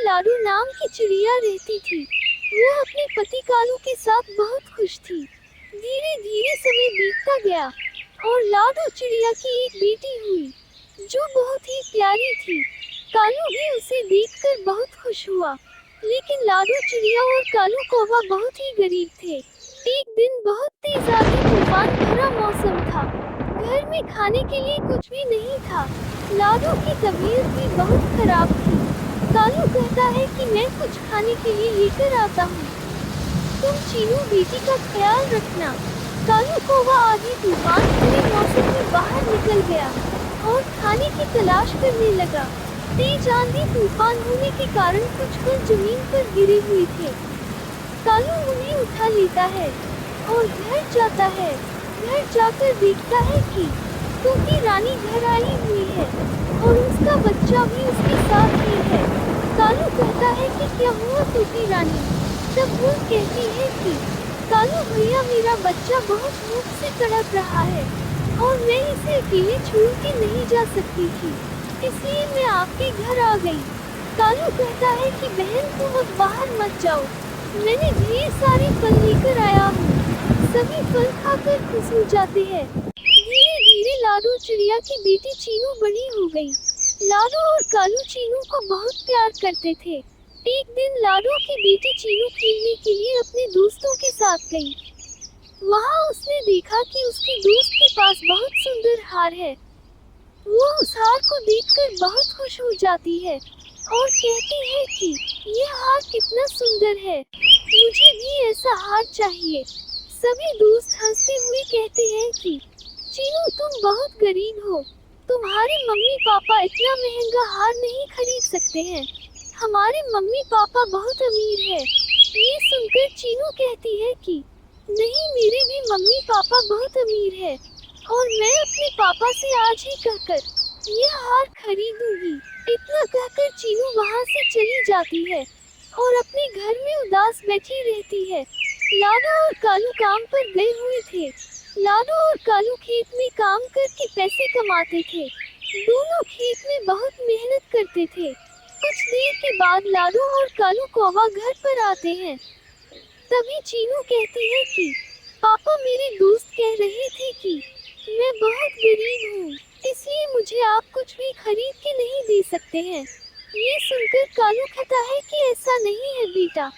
लाडू नाम की चिड़िया रहती थी। वो अपने पति कालू के साथ बहुत खुश थी। धीरे धीरे समय बीतता गया और लाडू चिड़िया की एक बेटी हुई जो बहुत ही प्यारी थी। कालू भी उसे देखकर बहुत खुश हुआ, लेकिन लाडू चिड़िया और कालू कौवा बहुत ही गरीब थे। एक दिन बहुत तेज आंधी तूफान भरा मौसम था। घर में खाने के लिए कुछ भी नहीं था। लाडू की तबीयत भी बहुत खराब थी। कालू कहता है कि मैं कुछ खाने के लिए लेकर आता हूँ, तुम चीनू बेटी का ख्याल रखना। कालू कौवा आंधी तूफान भरे मौसम में बाहर निकल गया और खाने की तलाश करने लगा। तेज आंधी तूफान होने के कारण कुछ फल जमीन पर गिरे हुए थे। कालू उन्हें उठा लेता है और घर जाता है। घर जाकर देखता है कि तोती रानी घर आई हुई है और उसका बच्चा भी उसके साथ ही है। कालू कहता है कि क्या हुआ तोती रानी? तब वो कहती है कि कालू भैया, मेरा बच्चा बहुत भूख से तड़प रहा है और मैं इसे अकेले छोड़ के नहीं जा सकती थी, इसलिए मैं आपके घर आ गई। कालू कहता है कि बहन, तुम अब बाहर मत जाओ, मैंने ढेर सारे फल लेकर आया हूँ, सभी फल खाकर खुश हो जाते हैं। धीरे धीरे लाडू चिड़िया की बेटी चीनू बड़ी हो गई। लाडू और कालू चीनू को बहुत प्यार करते थे। एक दिन लाडू की बेटी चीनू खेलने के लिए अपने दोस्तों के साथ गई। वहाँ उसने देखा कि उसके दोस्त के पास बहुत सुंदर हार है। वो उस हार को देखकर बहुत खुश हो जाती है और कहती है कि यह हार कितना सुंदर है, मुझे भी ऐसा हार चाहिए। सभी दोस्त हंसते हुए कहते हैं कि चीनू, तुम बहुत गरीब हो, तुम्हारे मम्मी पापा इतना महंगा हार नहीं खरीद सकते हैं, हमारे मम्मी पापा बहुत अमीर है। ये सुनकर चीनू कहती है कि नहीं, मेरे भी मम्मी पापा बहुत अमीर है और मैं अपने पापा से आज ही कहकर यह हार खरीदूंगी। इतना कहकर चीनू वहाँ से चली जाती है और अपने घर में उदास बैठी रहती है। लाडू और कालू काम पर गए हुए थे। लाडू और कालू खेत में काम करके पैसे कमाते थे। दोनों खेत में बहुत मेहनत करते थे। कुछ देर के बाद लाडू और कालू कौवा घर पर आते हैं। तभी चीनू कहती है कि पापा, मेरे दोस्त कह रहे थे कि मैं बहुत गरीब हूँ, इसलिए मुझे आप कुछ भी खरीद के नहीं दे सकते हैं। ये सुनकर कालू कहता है कि ऐसा नहीं है बेटा,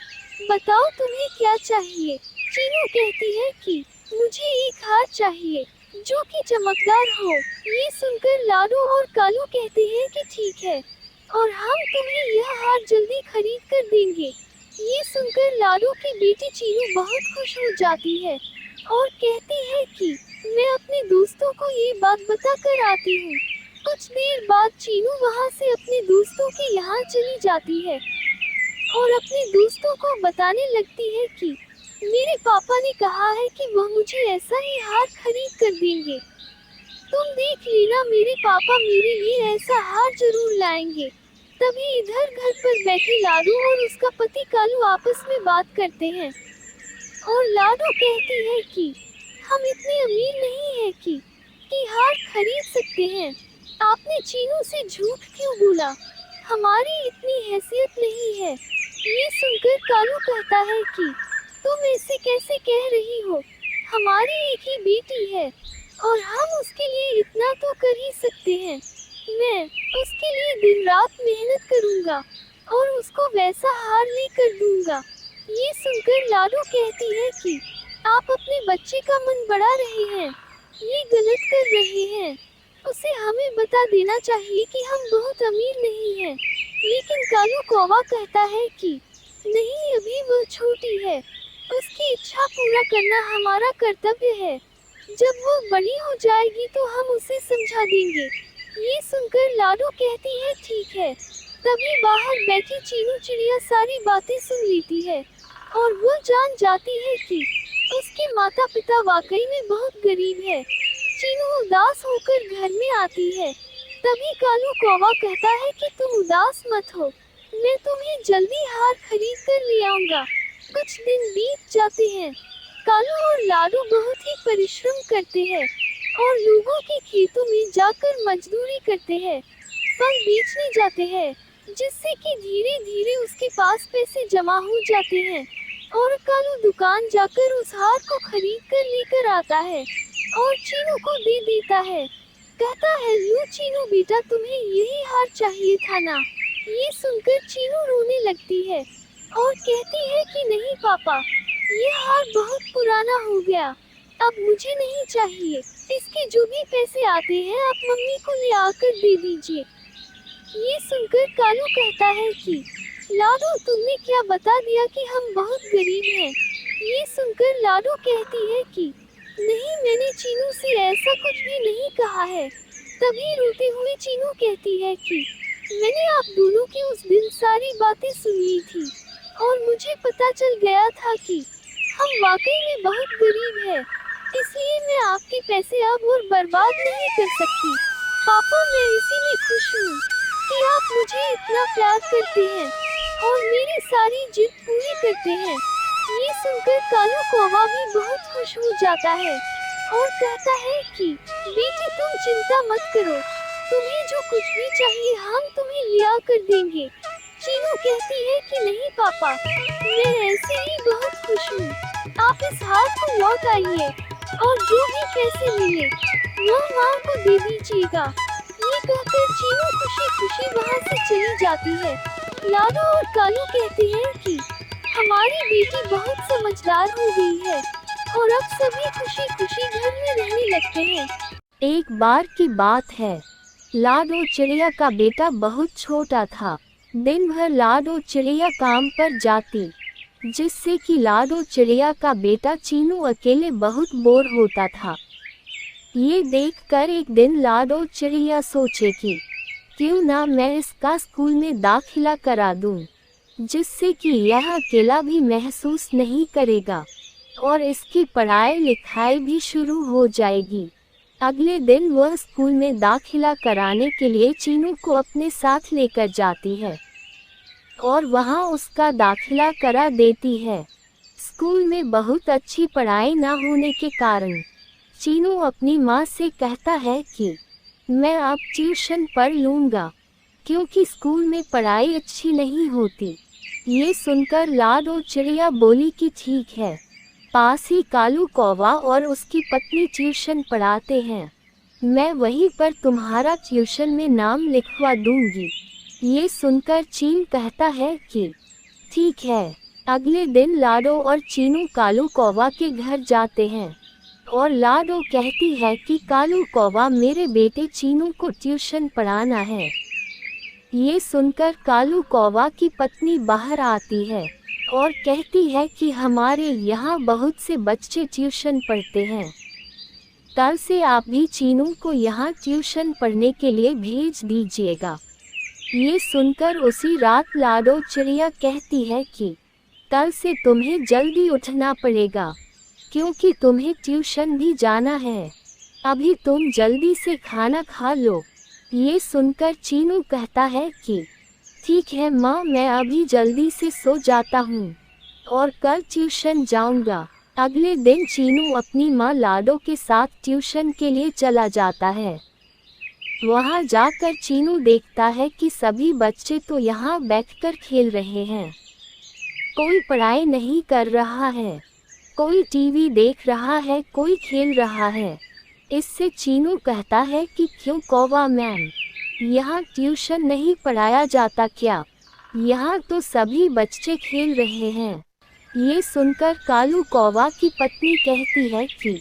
बताओ तुम्हें क्या चाहिए। चीनू कहती है कि मुझे एक हार चाहिए जो कि चमकदार हो। ये सुनकर लाडू और कालू कहते हैं कि ठीक है और हम तुम्हें यह हार जल्दी खरीद कर देंगे। ये सुनकर लाडू की बेटी चीनू बहुत खुश हो जाती है और कहती है कि मैं अपने दोस्तों को ये बात बता कर आती हूँ। कुछ देर बाद चीनू वहाँ से अपने दोस्तों के यहाँ चली जाती है और अपने दोस्तों को बताने लगती है कि मेरे पापा ने कहा है कि वह मुझे ऐसा ही हार खरीद कर देंगे। तुम देख लेना, मेरे पापा मेरे लिए ऐसा हार जरूर लाएंगे। तभी इधर घर पर बैठे लाडू और उसका पति कालू आपस में बात करते हैं और लाडू कहती है कि हम इतने अमीर नहीं है कि हार खरीद सकते हैं। आपने चीनू से झूठ क्यों बोला? हमारी इतनी हैसियत नहीं है। ये सुनकर कालू कहता है कि तुम ऐसे कैसे कह रही हो? हमारी एक ही बेटी है और हम उसके लिए इतना तो कर ही सकते हैं। मैं उसके लिए दिन रात मेहनत करूँगा और उसको वैसा हार लेकर दूंगा। ये सुनकर लाडू कहती है कि आप अपने बच्चे का मन बढ़ा रहे हैं, ये गलत कर रहे हैं। उसे हमें बता देना चाहिए कि हम बहुत अमीर नहीं हैं। लेकिन कालू कौवा कहता है कि नहीं, अभी वह छोटी है, उसकी इच्छा पूरा करना हमारा कर्तव्य है। जब वो बड़ी हो जाएगी तो हम उसे समझा देंगे। ये सुनकर लाडू कहती है ठीक है। तभी बाहर बैठी चीनू चिड़िया सारी बातें सुन लेती है और वो जान जाती है कि उसके माता पिता वाकई में बहुत गरीब है। चीनू उदास होकर घर में आती है। तभी कालू कौवा कहता है कि तुम उदास मत हो, मैं तुम्हें जल्दी हार खरीद कर ले आऊंगा। कुछ दिन बीत जाते हैं। कालू और लाडू बहुत ही परिश्रम करते हैं और लोगों के खेतों में जाकर मजदूरी करते हैं, फल बेचने जाते हैं। जिससे कि धीरे धीरे उसके पास पैसे जमा हो जाते हैं और कालू दुकान जाकर उस हार को खरीद कर लेकर आता है और चीनू को दे देता है। कहता है, लो चीनू बेटा, तुम्हें यही हार चाहिए था ना। ये सुनकर चीनू रोने लगती है और कहती है कि नहीं पापा, ये हार बहुत पुराना हो गया, अब मुझे नहीं चाहिए। इसके जो भी पैसे आते हैं आप मम्मी को ले आकर दे दीजिए। ये सुनकर कालू कहता है कि लाडो, तुमने क्या बता दिया कि हम बहुत गरीब हैं। ये सुनकर लाडो कहती है कि नहीं, मैंने चीनू से ऐसा कुछ भी नहीं कहा है। तभी रोते हुए चीनू कहती है कि मैंने आप दोनों की उस दिन सारी बातें सुन ली थी और मुझे पता चल गया था कि हम वाकई में बहुत गरीब हैं, इसलिए मैं आपके पैसे अब और बर्बाद नहीं कर सकती। पापा, मैं इसी में खुश हूँ कि आप मुझे इतना प्यार करते हैं और मेरी सारी जिद पूरी करते हैं। ये सुनकर कालू कौवा भी बहुत खुश हो जाता है और कहता है कि बेटी, तुम चिंता मत करो, तुम्हें जो कुछ भी चाहिए हम तुम्हें लिया कर देंगे। चीनू कहती है कि नहीं पापा, मैं ऐसे ही बहुत खुश हूँ, आप इस हार को लौट आइए और जो भी पैसे मिले वो माँ को दे दीजिएगा। ये कहकर चीनू खुशी खुशी वहाँ से चली जाती है। लाडो और कालू कहते हैं कि हमारी बेटी बहुत समझदार हो गई है और अब सभी खुशी खुशी घर में रहने लगते हैं। एक बार की बात है, लाडो चिड़िया का बेटा बहुत छोटा था। दिन भर लाडो चिड़िया काम पर जाती, जिससे कि लाडो चिड़िया का बेटा चीनू अकेले बहुत बोर होता था। ये देखकर एक दिन लाडो चिड़िया सोचे कि क्यों ना मैं इसका स्कूल में दाखिला करा दूं, जिससे कि यह अकेला भी महसूस नहीं करेगा और इसकी पढ़ाई लिखाई भी शुरू हो जाएगी। अगले दिन वह स्कूल में दाखिला कराने के लिए चीनू को अपने साथ लेकर जाती है और वहां उसका दाखिला करा देती है। स्कूल में बहुत अच्छी पढ़ाई न होने के कारण चीनू अपनी माँ से कहता है कि मैं अब ट्यूशन पढ़ लूँगा क्योंकि स्कूल में पढ़ाई अच्छी नहीं होती। ये सुनकर लाडो चिड़िया बोली कि ठीक है, पास ही कालू कौवा और उसकी पत्नी ट्यूशन पढ़ाते हैं, मैं वहीं पर तुम्हारा ट्यूशन में नाम लिखवा दूंगी। ये सुनकर चीन कहता है कि ठीक है। अगले दिन लाडो और चीनू कालू कौवा के घर जाते हैं और लाडो कहती है कि कालू कौवा, मेरे बेटे चीनू को ट्यूशन पढ़ाना है। ये सुनकर कालू कौवा की पत्नी बाहर आती है और कहती है कि हमारे यहाँ बहुत से बच्चे ट्यूशन पढ़ते हैं, कल से आप भी चीनू को यहाँ ट्यूशन पढ़ने के लिए भेज दीजिएगा। ये सुनकर उसी रात लाडो चिड़िया कहती है कि कल से तुम्हें जल्दी उठना पड़ेगा क्योंकि तुम्हें ट्यूशन भी जाना है, अभी तुम जल्दी से खाना खा लो। ये सुनकर चीनू कहता है कि ठीक है माँ, मैं अभी जल्दी से सो जाता हूँ और कल ट्यूशन जाऊँगा। अगले दिन चीनू अपनी माँ लाडो के साथ ट्यूशन के लिए चला जाता है। वहाँ जाकर चीनू देखता है कि सभी बच्चे तो यहाँ बैठकर खेल रहे हैं, कोई पढ़ाई नहीं कर रहा है, कोई टीवी देख रहा है, कोई खेल रहा है। इससे चीनू कहता है कि क्यों कौवा मैम, यहाँ ट्यूशन नहीं पढ़ाया जाता क्या? यहाँ तो सभी बच्चे खेल रहे हैं। ये सुनकर कालू कौवा की पत्नी कहती है कि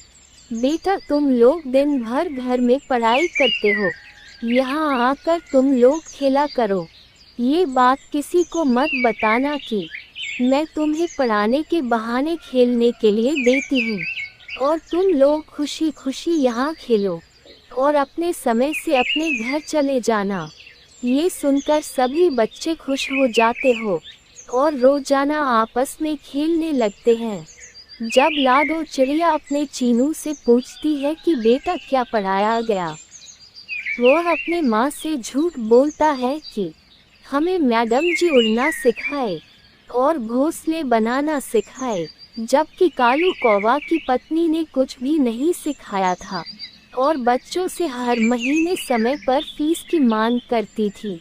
बेटा, तुम लोग दिन भर घर में पढ़ाई करते हो, यहाँ आकर तुम लोग खेला करो। ये बात किसी को मत बताना कि मैं तुम्हें पढ़ाने के बहाने खेलने के लिए देती हूँ और तुम लोग खुशी खुशी यहाँ खेलो और अपने समय से अपने घर चले जाना। ये सुनकर सभी बच्चे खुश हो जाते हो और रोजाना आपस में खेलने लगते हैं। जब लाडो चिड़िया अपने चीनू से पूछती है कि बेटा क्या पढ़ाया गया, वह अपने माँ से झूठ बोलता है कि हमें मैडम जी उड़ना सिखाए और घोंसले बनाना सिखाए, जबकि कालू कौवा की पत्नी ने कुछ भी नहीं सिखाया था और बच्चों से हर महीने समय पर फीस की मांग करती थी।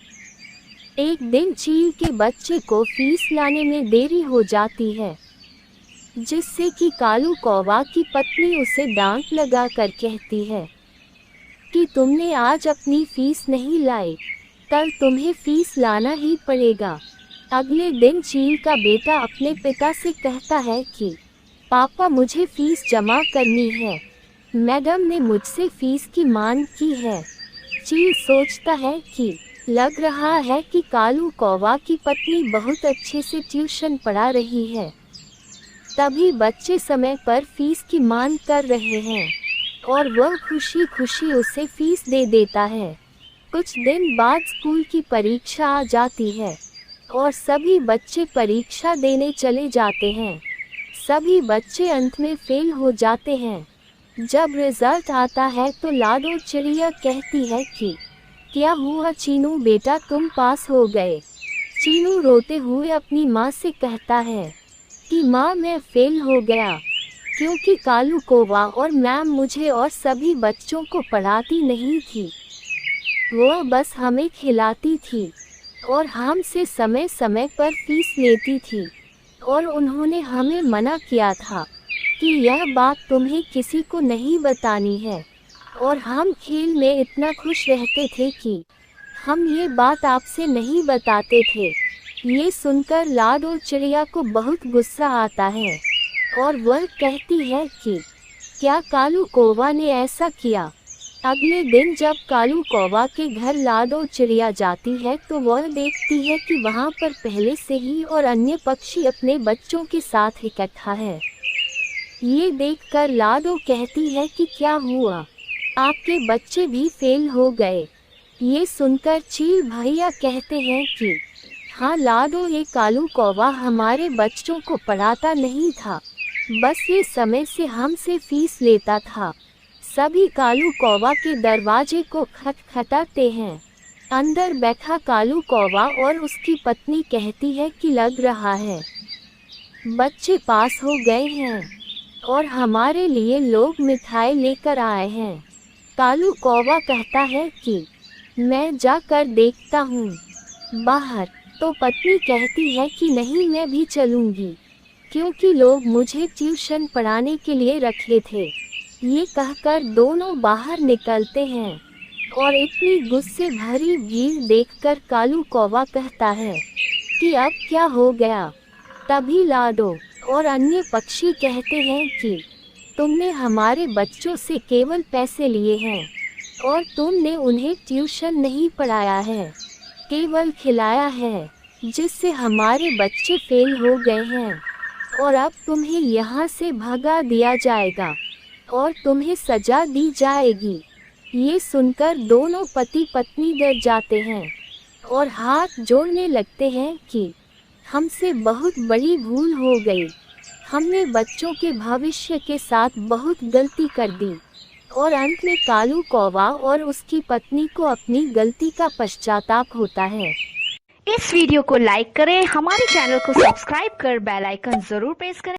एक दिन चील के बच्चे को फीस लाने में देरी हो जाती है, जिससे कि कालू कौवा की पत्नी उसे डांट लगा कर कहती है कि तुमने आज अपनी फीस नहीं लाई, कल तुम्हें फीस लाना ही पड़ेगा। अगले दिन चील का बेटा अपने पिता से कहता है कि पापा मुझे फीस जमा करनी है, मैडम ने मुझसे फीस की मांग की है। चील सोचता है कि लग रहा है कि कालू कौवा की पत्नी बहुत अच्छे से ट्यूशन पढ़ा रही है, तभी बच्चे समय पर फीस की मांग कर रहे हैं और वह खुशी खुशी उसे फीस दे देता है। कुछ दिन बाद स्कूल की परीक्षा आ जाती है और सभी बच्चे परीक्षा देने चले जाते हैं। सभी बच्चे अंत में फेल हो जाते हैं। जब रिजल्ट आता है तो लाडो चिड़िया कहती है कि क्या हुआ चीनू बेटा, तुम पास हो गए। चीनू रोते हुए अपनी माँ से कहता है कि माँ मैं फेल हो गया, क्योंकि कालू कौवा और मैम मुझे और सभी बच्चों को पढ़ाती नहीं थी, वह बस हमें खिलाती थी और हमसे समय समय पर फीस लेती थी, और उन्होंने हमें मना किया था कि यह बात तुम्हें किसी को नहीं बतानी है, और हम खेल में इतना खुश रहते थे कि हम ये बात आपसे नहीं बताते थे। ये सुनकर लाडो चिड़िया को बहुत गुस्सा आता है और वह कहती है कि क्या कालू कौवा ने ऐसा किया। अगले दिन जब कालू कौवा के घर लाडो चिड़िया जाती है तो वह देखती है कि वहाँ पर पहले से ही और अन्य पक्षी अपने बच्चों के साथ इकट्ठा है। ये देखकर लाडो कहती है कि क्या हुआ, आपके बच्चे भी फेल हो गए। ये सुनकर चील भैया कहते हैं कि हाँ लाडो, ये कालू कौवा हमारे बच्चों को पढ़ाता नहीं था, बस ये समय से हमसे फीस लेता था। सभी कालू कौवा के दरवाजे को खटखटाते हैं। अंदर बैठा कालू कौवा और उसकी पत्नी कहती है कि लग रहा है बच्चे पास हो गए हैं और हमारे लिए लोग मिठाई लेकर आए हैं। कालू कौवा कहता है कि मैं जाकर देखता हूँ बाहर, तो पत्नी कहती है कि नहीं मैं भी चलूँगी, क्योंकि लोग मुझे ट्यूशन पढ़ाने के लिए रखे थे। ये कहकर दोनों बाहर निकलते हैं और इतनी गुस्से भरी भीड़ देखकर कालू कौवा कहता है कि अब क्या हो गया। तभी लाडो और अन्य पक्षी कहते हैं कि तुमने हमारे बच्चों से केवल पैसे लिए हैं और तुमने उन्हें ट्यूशन नहीं पढ़ाया है, केवल खिलाया है, जिससे हमारे बच्चे फेल हो गए हैं, और अब तुम्हें यहाँ से भगा दिया जाएगा और तुम्हें सजा दी जाएगी। ये सुनकर दोनों पति पत्नी डर जाते हैं और हाथ जोड़ने लगते हैं कि हमसे बहुत बड़ी भूल हो गई, हमने बच्चों के भविष्य के साथ बहुत गलती कर दी। और अंत में कालू कौवा और उसकी पत्नी को अपनी गलती का पश्चाताप होता है। इस वीडियो को लाइक करें, हमारे चैनल को सब्सक्राइब कर बेल आइकन जरूर प्रेस करें।